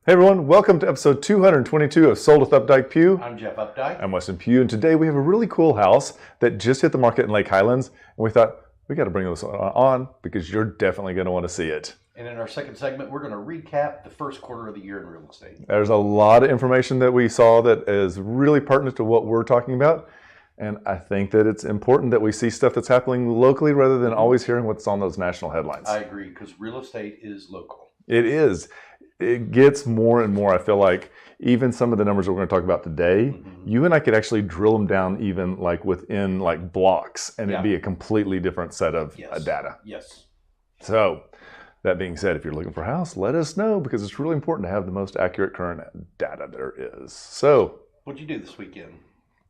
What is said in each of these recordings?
Hey everyone, welcome to episode 222 of Sold with Updike Pugh. I'm Jeff Updike. I'm Weston Pugh, and today we have a really cool house that just hit the market in Lake Highlands, and we thought we got to bring this on because you're definitely going to want to see it. And in our second segment, we're going to recap the first quarter of the year in real estate. There's a lot of information that we saw that is really pertinent to what we're talking about, and I think that it's important that we see stuff that's happening locally rather than always hearing what's on those national headlines. I agree, because real estate is local. It is. It gets more and more, I feel like, even some of the numbers we're going to talk about today, you and I could actually drill them down even like within like blocks, and it'd be a completely different set of data. Yes. So that being said, if you're looking for a house, let us know, because it's really important to have the most accurate current data there is. So what'd you do this weekend?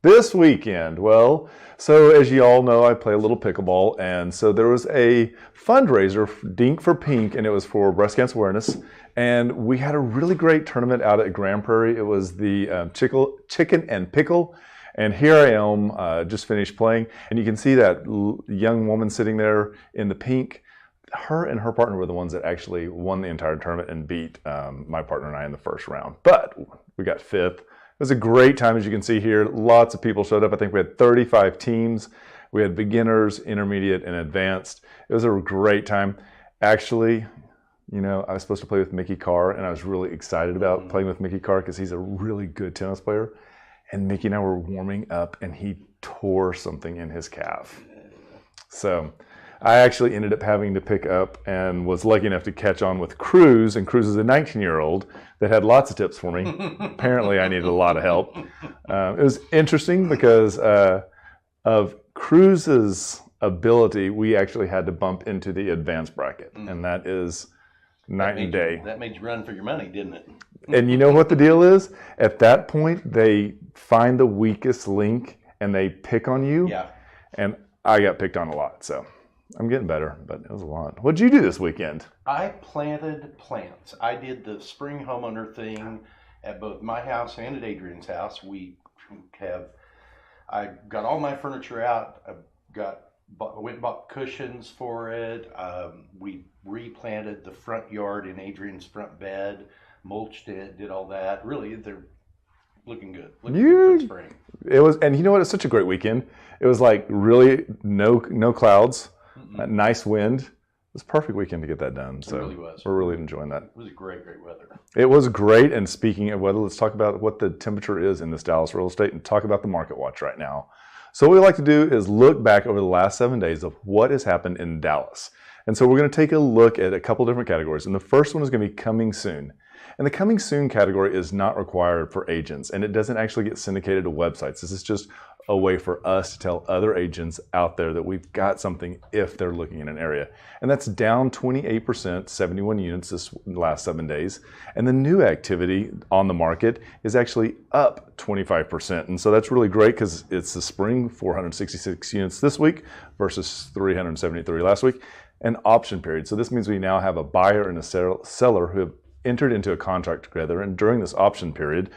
This weekend, well, so as you all know, I play a little pickleball, and so there was a fundraiser, Dink for Pink, and it was for breast cancer awareness, and we had a really great tournament out at Grand Prairie. It was the chicken and pickle, and here I am, just finished playing, and you can see that young woman sitting there in the pink. Her and her partner were the ones that actually won the entire tournament and beat my partner and I in the first round, but we got fifth. It was a great time, as you can see here. Lots of people showed up. I think we had 35 teams. We had beginners, intermediate, and advanced. It was a great time. Actually, you know, I was supposed to play with Mickey Carr, and I was really excited about playing with Mickey Carr because he's a really good tennis player. And Mickey and I were warming up, and he tore something in his calf. So I actually ended up having to pick up and was lucky enough to catch on with Cruz, and Cruz is a 19-year-old that had lots of tips for me. Apparently, I needed a lot of help. It was interesting because of Cruz's ability, we actually had to bump into the advanced bracket, and that is night and day. That made you run for your money, didn't it? And you know what the deal is? At that point, they find the weakest link and they pick on you. Yeah. And I got picked on a lot, so I'm getting better, but it was a lot. What'd you do this weekend? I planted plants. I did the spring homeowner thing at both my house and at Adrian's house. I got all my furniture out. I went and bought cushions for it. We replanted the front yard in Adrian's front bed, mulched it, did all that. Really, they're looking good. Looking good for spring. It was, and you know what? It's such a great weekend. It was like really no clouds. Nice wind. It was a perfect weekend to get that done. So it really was. We're really enjoying that. It was great weather. It was great. And speaking of weather, let's talk about what the temperature is in this Dallas real estate and talk about the market watch right now. So what we like to do is look back over the last 7 days of what has happened in Dallas. And so we're going to take a look at a couple different categories. And the first one is going to be coming soon. And the coming soon category is not required for agents, and it doesn't actually get syndicated to websites. This is just a way for us to tell other agents out there that we've got something if they're looking in an area. And that's down 28%, 71 units this last 7 days. And the new activity on the market is actually up 25%. And so that's really great because it's the spring, 466 units this week versus 373 last week. An option period. So this means we now have a buyer and a seller who have entered into a contract together, and during this option period,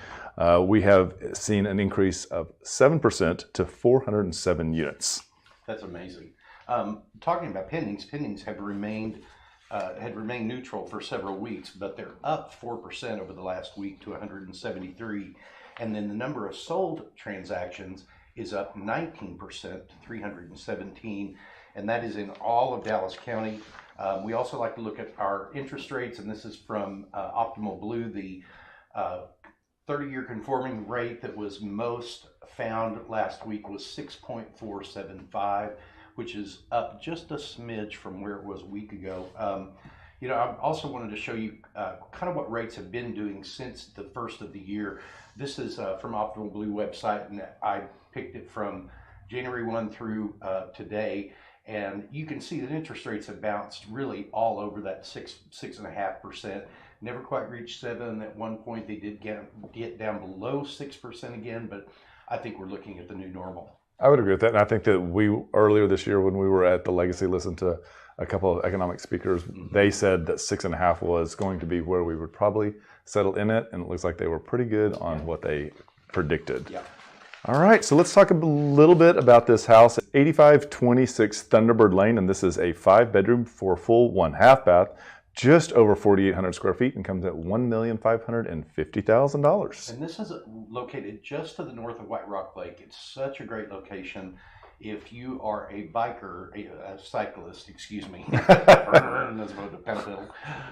we have seen an increase of 7% to 407 units. That's amazing. Talking about pendings have remained neutral for several weeks, but they're up 4% over the last week to 173, and then the number of sold transactions is up 19% to 317, and that is in all of Dallas County. We also like to look at our interest rates, and this is from Optimal Blue. The 30-year conforming rate that was most found last week was 6.475, which is up just a smidge from where it was a week ago. I also wanted to show you kind of what rates have been doing since the first of the year. This is from Optimal Blue website, and I picked it from January 1 through today. And you can see that interest rates have bounced really all over that 6.5%. Never quite reached 7. At one point, they did get down below 6% again, but I think we're looking at the new normal. I would agree with that. And I think that we, earlier this year when we were at the Legacy, listened to a couple of economic speakers. They said that 6.5 was going to be where we would probably settle in it. And it looks like they were pretty good on what they predicted. Yeah. All right, so let's talk a little bit about this house. 8526 Thunderbird Lane, and this is a 5-bedroom, 4 full, 1 half bath, just over 4,800 square feet and comes at $1,550,000. And this is located just to the north of White Rock Lake. It's such a great location. If you are a biker, a cyclist, excuse me,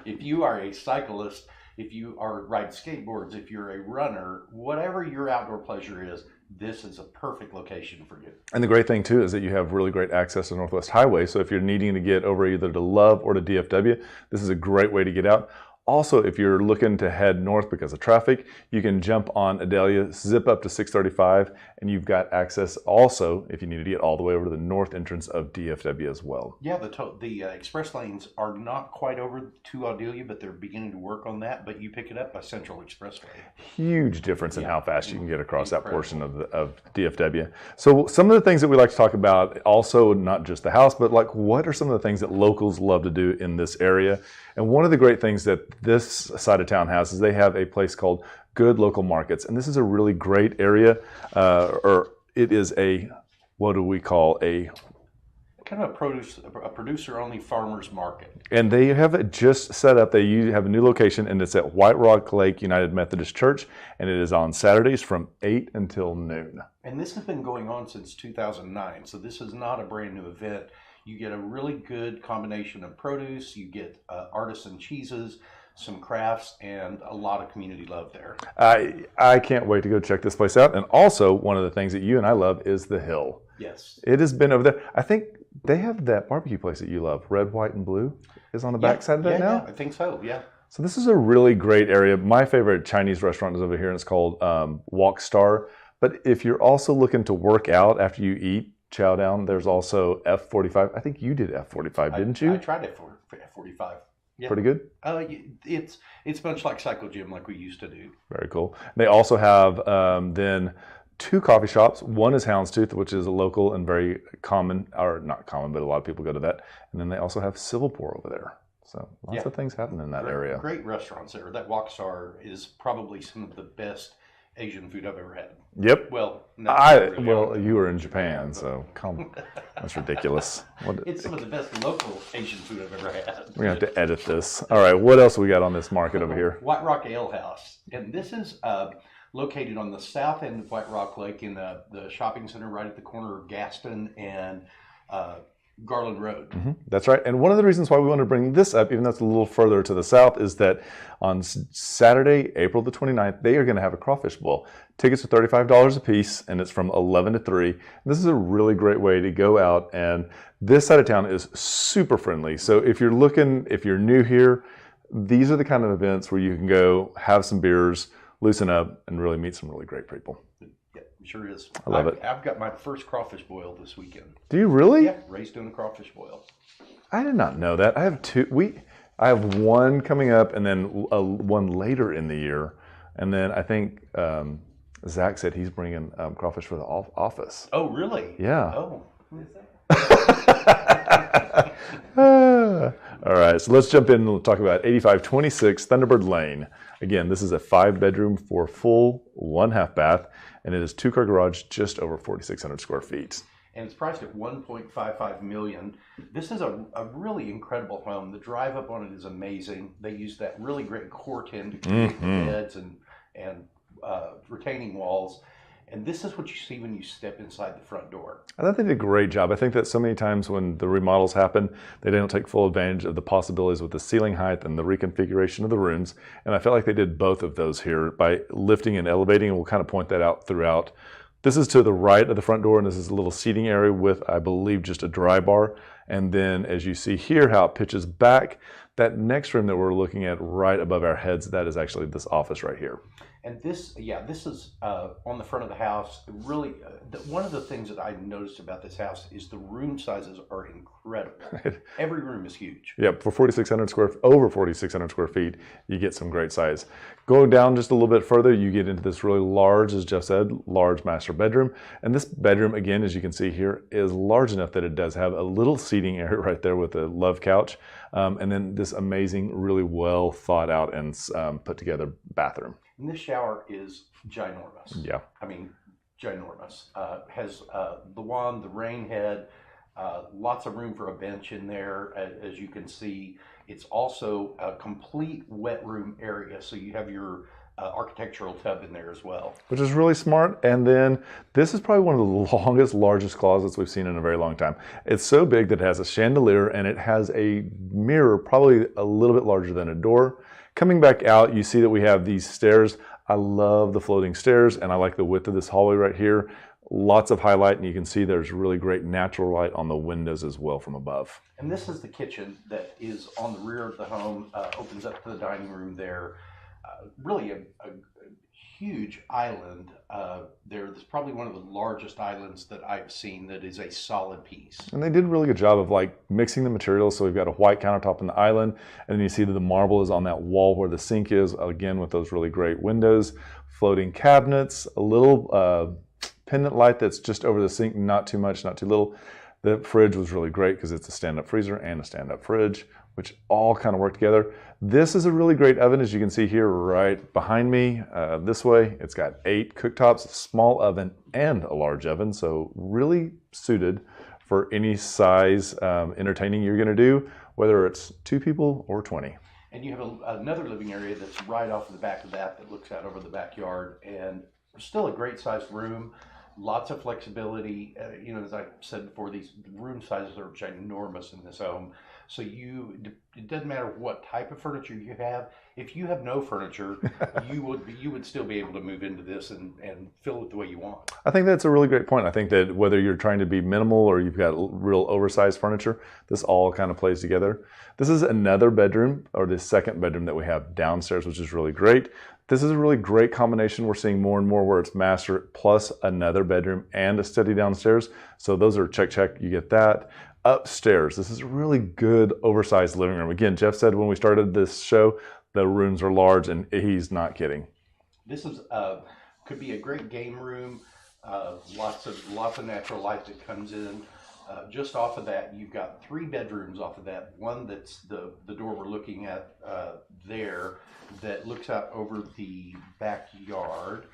if you are a cyclist, if you are ride skateboards, if you're a runner, whatever your outdoor pleasure is, this is a perfect location for you. And the great thing too is that you have really great access to Northwest Highway. So if you're needing to get over either to Love or to DFW, this is a great way to get out. Also, if you're looking to head north because of traffic, you can jump on Adelia, zip up to 635, and you've got access also, if you need to get all the way over to the north entrance of DFW as well. Yeah, the express lanes are not quite over to Adelia, but they're beginning to work on that. But you pick it up by Central Expressway. Huge difference in how fast you can get across that portion of DFW. So some of the things that we like to talk about, also not just the house, but like what are some of the things that locals love to do in this area? And one of the great things that this side of town has is they have a place called Good Local Markets. And this is a really great area, or it is a, what do we call a? Kind of a producer-only farmer's market. And they have it just set up. They have a new location, and it's at White Rock Lake United Methodist Church, and it is on Saturdays from 8 until noon. And this has been going on since 2009, so this is not a brand new event. You get a really good combination of produce, you get artisan cheeses, some crafts, and a lot of community love there. I can't wait to go check this place out. And also, one of the things that you and I love is the Hill. Yes. It has been over there. I think they have that barbecue place that you love, Red, White, and Blue, is on the back side of that now? Yeah, I think so, yeah. So this is a really great area. My favorite Chinese restaurant is over here, and it's called Walk Star. But if you're also looking to work out after you eat, chow down, there's also F45. I think you did F45, didn't you? I tried F45. Yeah. Pretty good? It's much like Cycle Gym like we used to do. Very cool. They also have then two coffee shops. One is Houndstooth, which is a local and very common, or not common, but a lot of people go to that. And then they also have Civil Pour over there. So lots of things happen in that area. Great restaurants there. That Walkstar is probably some of the best Asian food I've ever had. Yep. Well, you were in Japan, so that's ridiculous. It's some of the best local Asian food I've ever had. We're gonna have to edit this. All right, what else we got on this market over here? White Rock Ale House, and this is located on the south end of White Rock Lake in the shopping center right at the corner of Gaston and Garland Road. Mm-hmm. That's right. And one of the reasons why we want to bring this up, even though it's a little further to the south, is that on Saturday, April the 29th, they are going to have a crawfish boil. Tickets are $35 a piece, and it's from 11 to 3. This is a really great way to go out, and this side of town is super friendly. So if you're new here, these are the kind of events where you can go have some beers, loosen up, and really meet some really great people. Sure is. I love it. I've got my first crawfish boil this weekend. Do you really? Yeah, Ray's doing a crawfish boil. I did not know that. I have two. I have one coming up, and then one later in the year, and then I think Zach said he's bringing crawfish for the office. Oh, really? Yeah. Oh. All right, so let's jump in and talk about 8526 Thunderbird Lane. Again, this is a 5-bedroom, 4 full, 1 half bath, and it is 2-car garage, just over 4,600 square feet. And it's priced at $1.55 million. This is a really incredible home. The drive up on it is amazing. They use that really great Cor-Ten to create beds and retaining walls. And this is what you see when you step inside the front door. I thought they did a great job. I think that so many times when the remodels happen, they don't take full advantage of the possibilities with the ceiling height and the reconfiguration of the rooms. And I felt like they did both of those here by lifting and elevating, and we'll kind of point that out throughout. This is to the right of the front door, and this is a little seating area with, I believe, just a dry bar. And then as you see here, how it pitches back, that next room that we're looking at right above our heads, that is actually this office right here. And this is on the front of the house. Really, one of the things that I noticed about this house is the room sizes are incredible. Every room is huge. Yeah, for over 4,600 square feet, you get some great size. Going down just a little bit further, you get into this really large, as Jeff said, large master bedroom. And this bedroom, again, as you can see here, is large enough that it does have a little seating area right there with a love couch. And then this amazing, really well thought out and put together bathroom. And this shower is ginormous. Yeah. I mean, ginormous. Has the wand, the rain head, lots of room for a bench in there, as you can see. It's also a complete wet room area, so you have your architectural tub in there as well. Which is really smart. And then this is probably one of the longest, largest closets we've seen in a very long time. It's so big that it has a chandelier and it has a mirror, probably a little bit larger than a door. Coming back out, you see that we have these stairs. I love the floating stairs and I like the width of this hallway right here. Lots of highlight, and you can see there's really great natural light on the windows as well from above. And this is the kitchen that is on the rear of the home, opens up to the dining room there. Really a huge island there. It's probably one of the largest islands that I've seen that is a solid piece. And they did a really good job of like mixing the materials. So we've got a white countertop on the island, and then you see that the marble is on that wall where the sink is, again with those really great windows, floating cabinets, a little pendant light that's just over the sink, not too much, not too little. The fridge was really great because it's a stand-up freezer and a stand-up fridge, which all kind of work together. This is a really great oven, as you can see here right behind me. This way, it's got 8 cooktops, a small oven, and a large oven, so really suited for any size entertaining you're going to do, whether it's 2 people or 20. And you have another living area that's right off of the back of that looks out over the backyard, and still a great sized room. Lots of flexibility. As I said before, these room sizes are ginormous in this home. So it doesn't matter what type of furniture you have. If you have no furniture, you would still be able to move into this and fill it the way you want. I think that's a really great point. I think that whether you're trying to be minimal or you've got real oversized furniture, this all kind of plays together. This is another bedroom, or the second bedroom that we have downstairs, which is really great. This is a really great combination. We're seeing more and more where it's master plus another bedroom and a study downstairs. So those are check, you get that. Upstairs, this is a really good oversized living room. Again, Jeff said when we started this show, the rooms are large, and he's not kidding. This is could be a great game room. Lots of natural light that comes in. Just off of that, you've got 3 bedrooms off of that. One that's the door we're looking at there that looks out over the backyard.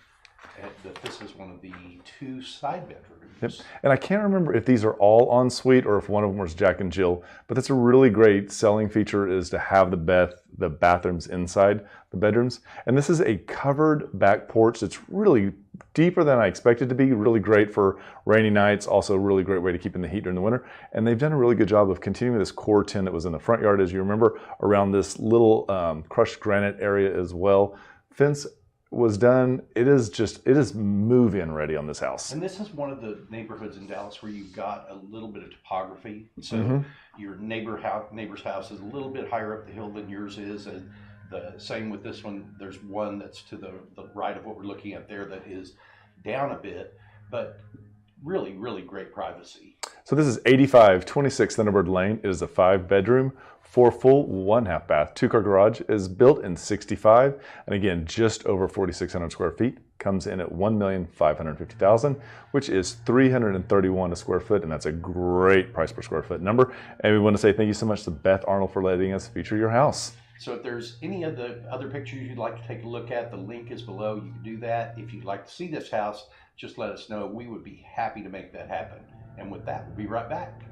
And this is one of the 2 side bedrooms. Yep. And I can't remember if these are all en suite or if one of them was Jack and Jill, but that's a really great selling feature, is to have the bathrooms inside the bedrooms. And this is a covered back porch that's really deeper than I expected to be, really great for rainy nights, also a really great way to keep in the heat during the winter. And they've done a really good job of continuing this core tin that was in the front yard, as you remember, around this little crushed granite area as well. Fence was done. It is move-in ready on this house. And this is one of the neighborhoods in Dallas where you've got a little bit of topography. So your neighbor's house is a little bit higher up the hill than yours is, and the same with this one. There's one that's to the right of what we're looking at there that is down a bit, but really, really great privacy. So this is 8526 Thunderbird Lane. It is a 5-bedroom, 4 full, 1 half bath, 2-car garage. It is built in 65, and again, just over 4,600 square feet. Comes in at $1,550,000, which is $331 a square foot, and that's a great price per square foot number. And we want to say thank you so much to Beth Arnold for letting us feature your house. So if there's any of the other pictures you'd like to take a look at, the link is below. You can do that. If you'd like to see this house, just let us know. We would be happy to make that happen. And with that, we'll be right back.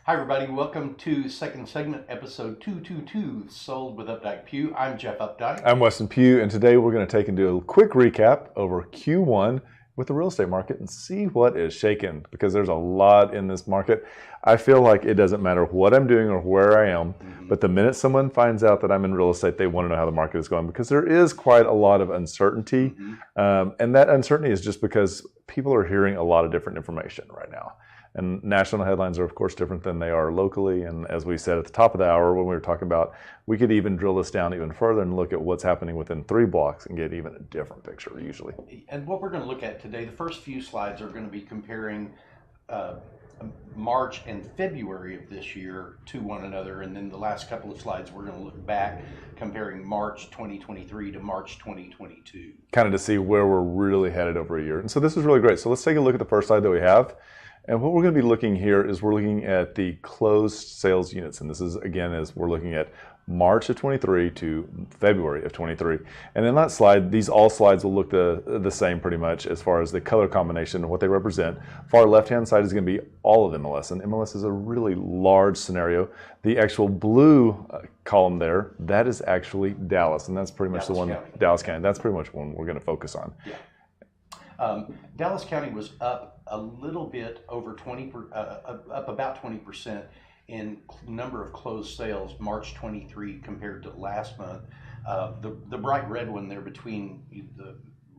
Hi, everybody. Welcome to second segment, episode 222, Sold with Updike Pugh. I'm Jeff Updike. I'm Weston Pugh, and today we're going to take and do a quick recap over Q1 with the real estate market and see what is shaking, because there's a lot in this market. I feel like it doesn't matter what I'm doing or where I am, but the minute someone finds out that I'm in real estate, they want to know how the market is going, because there is quite a lot of uncertainty. And that uncertainty is just because people are hearing a lot of different information right now. And national headlines are, of course, different than they are locally. And as we said at the top of the hour when we were talking about, we could even drill this down even further and look at what's happening within 3 blocks and get even a different picture usually. And what we're going to look at today, the first few slides are going to be comparing March and February of this year to one another. And then the last couple of slides, we're going to look back comparing March 2023 to March 2022. Kind of to see where we're really headed over a year. And so this is really great. So let's take a look at the first slide that we have. And what we're going to be looking here is we're looking at the closed sales units. And this is, again, as we're looking at March of 23 to February of 23. And in that slide, all slides will look the same pretty much as far as the color combination and what they represent. Far left-hand side is going to be all of MLS. And MLS is a really large scenario. The actual blue column there, that is actually Dallas. And that's pretty much Dallas County. That's pretty much one we're going to focus on. Yeah. Dallas County was up a little bit over up about 20% in number of closed sales March 23 compared to last month. The bright red one there between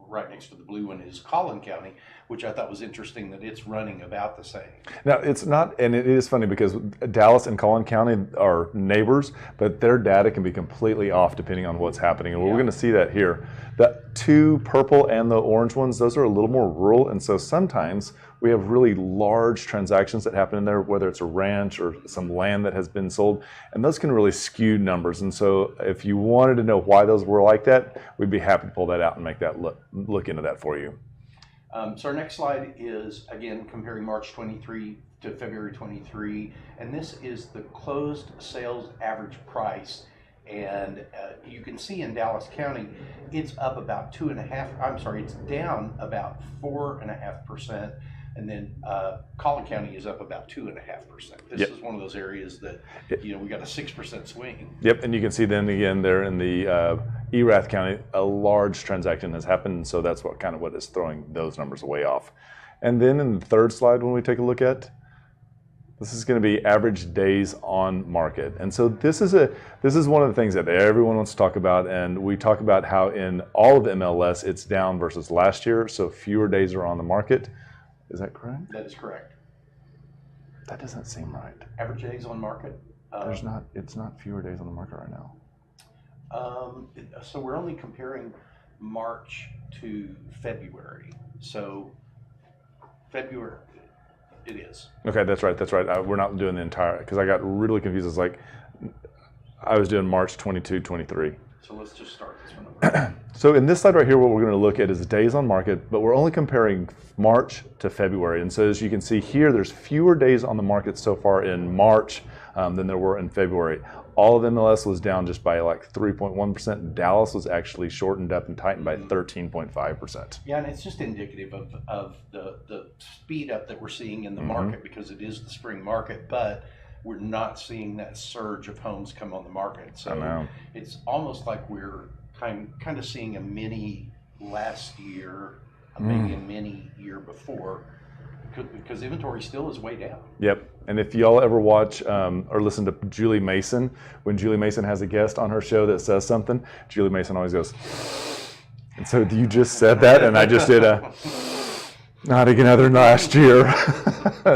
right next to the blue one is Collin County, which I thought was interesting that it's running about the same. Now, it's not, and it is funny because Dallas and Collin County are neighbors, but their data can be completely off depending on what's happening. And we're going to see that here. The 2 purple and the orange ones, those are a little more rural. And so sometimes we have really large transactions that happen in there, whether it's a ranch or some land that has been sold, and those can really skew numbers. And so if you wanted to know why those were like that, we'd be happy to pull that out and make that look into that for you. So our next slide is, again, comparing March 23 to February 23, and this is the closed sales average price. And you can see in Dallas County, it's up about it's down about 4.5%. And then Collin County is up about 2.5%. This is one of those areas that, we got a 6% swing. Yep, and you can see then again there in the Erath County, a large transaction has happened, and so that's what is throwing those numbers way off. And then in the third slide, when we take a look at, this is going to be average days on market. And so this is one of the things that everyone wants to talk about, and we talk about how in all of the MLS it's down versus last year, so fewer days are on the market. Is that correct? That is correct. That doesn't seem right. Average days on market? It's not fewer days on the market right now. So we're only comparing March to February. So February, it is. Okay, that's right. We're not doing the entire, because I got really confused. It's like I was doing March 22, 23. So let's just start this one over. So in this slide right here, what we're going to look at is days on market, but we're only comparing March to February. And so as you can see here, there's fewer days on the market so far in March than there were in February. All of MLS was down just by like 3.1%. Dallas was actually shortened up and tightened by 13.5%. Yeah, and it's just indicative of the speed up that we're seeing in the market, because it is the spring market, but we're not seeing that surge of homes come on the market. So it's almost like we're kind of seeing a mini last year, maybe a mini year before, because inventory still is way down. Yep. And if y'all ever watch or listen to Julie Mason, when Julie Mason has a guest on her show that says something, Julie Mason always goes, and so you just said that, and I just did not again other than last year.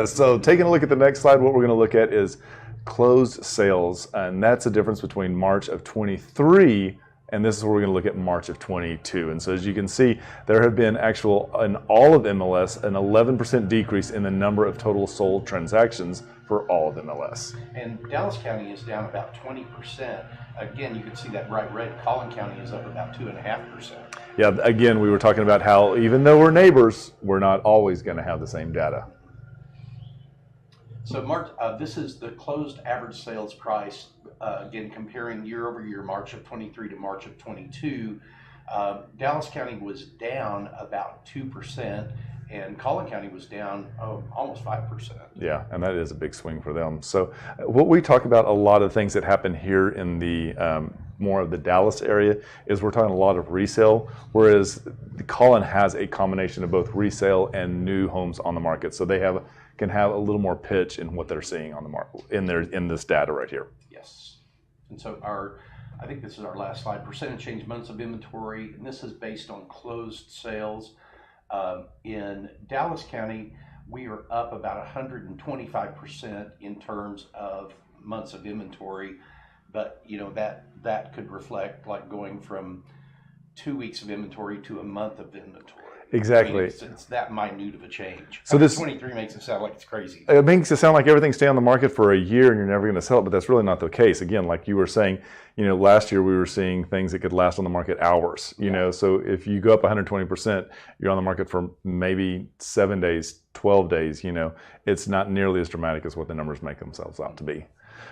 So taking a look at the next slide, what we're going to look at is closed sales, and that's the difference between March of 23 and this is where we're going to look at March of 22. And so as you can see, there have been in all of MLS, an 11% decrease in the number of total sold transactions for all of MLS. And Dallas County is down about 20%. Again, you can see that bright red. Collin County is up about 2.5%. Yeah, again, we were talking about how even though we're neighbors, we're not always going to have the same data. So Mark, this is the closed average sales price, again, comparing year over year, March of 23 to March of 22. Dallas County was down about 2%, and Collin County was down almost 5%. Yeah, and that is a big swing for them. So what we talk about, a lot of things that happen here in the more of the Dallas area, is we're talking a lot of resale, whereas Collin has a combination of both resale and new homes on the market. So they can have a little more pitch in what they're seeing on the market in this data right here. Yes. And so I think this is our last slide, percentage change months of inventory, and this is based on closed sales. In Dallas County, we are up about 125% in terms of months of inventory, but that could reflect like going from 2 weeks of inventory to a month of inventory. Exactly. I mean, it's that minute of a change. So this 23 makes it sound like it's crazy. It makes it sound like everything stay on the market for a year and you're never going to sell it, but that's really not the case. Again, like you were saying, last year we were seeing things that could last on the market hours. So if you go up 120%, you're on the market for maybe 7 days, 12 days. It's not nearly as dramatic as what the numbers make themselves out to be.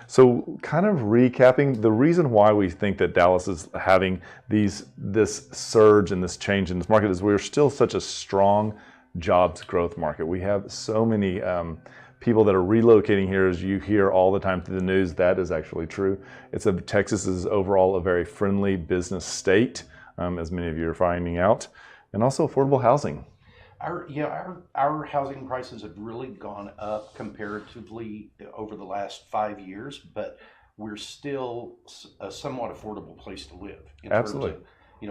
So kind of recapping, the reason why we think that Dallas is having this surge and this change in this market is we're still such a strong jobs growth market. We have so many people that are relocating here, as you hear all the time through the news. That is actually true. Texas is overall a very friendly business state, as many of you are finding out, and also affordable housing. Our housing prices have really gone up comparatively over the last 5 years, but we're still a somewhat affordable place to live. Absolutely. Terms of,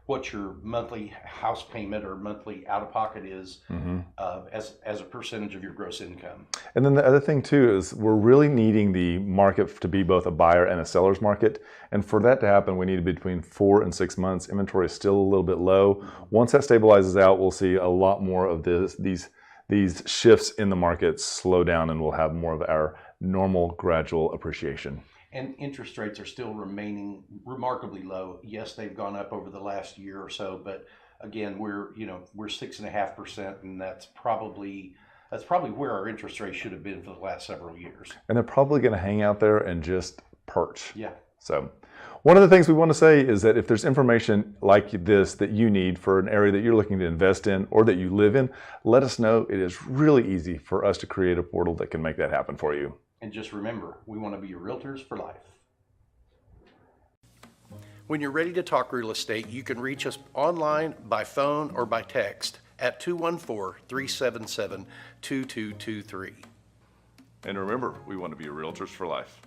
what your monthly house payment or monthly out of pocket is as a percentage of your gross income. And then the other thing too is we're really needing the market to be both a buyer and a seller's market. And for that to happen, we need between 4 and 6 months. Inventory is still a little bit low. Once that stabilizes out, we'll see a lot more of these shifts in the market slow down, and we'll have more of our normal gradual appreciation. And interest rates are still remaining remarkably low. Yes, they've gone up over the last year or so, but again, we're 6.5%, and that's probably where our interest rate should have been for the last several years. And they're probably going to hang out there and just perch. Yeah. So one of the things we want to say is that if there's information like this that you need for an area that you're looking to invest in or that you live in, let us know. It is really easy for us to create a portal that can make that happen for you. And just remember, we want to be your realtors for life. When you're ready to talk real estate, you can reach us online, by phone, or by text at 214-377-2223. And remember, we want to be your realtors for life.